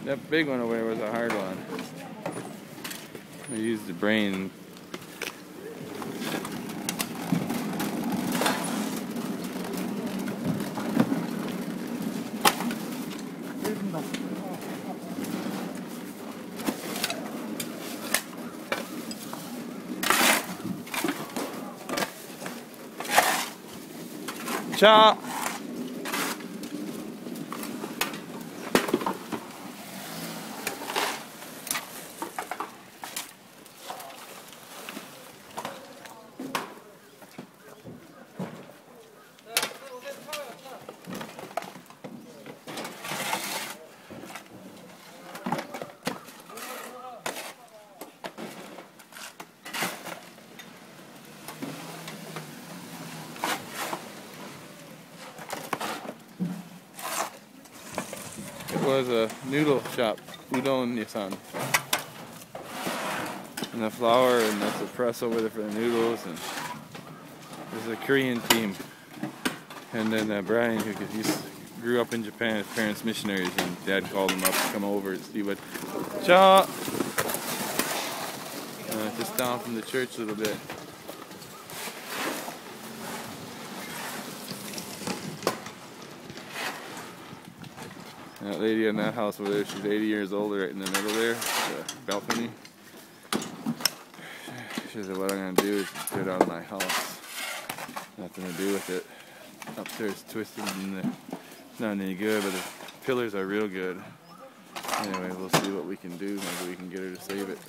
That big one over there was a hard one. I used the brain. Cha! It was a noodle shop, udon yasan. And the flour and that's the press over there for the noodles, and there's a Korean team. And then Brian, who grew up in Japan, his parents missionaries, and Dad called him up to come over to see what. Cha! Just down from the church a little bit. That lady in that house over there, she's 80 years old, right in the middle there, the balcony. She said, what I'm going to do is get out of my house. Nothing to do with it. Upstairs twisted and it's not any good, but the pillars are real good. Anyway, we'll see what we can do. Maybe we can get her to save it.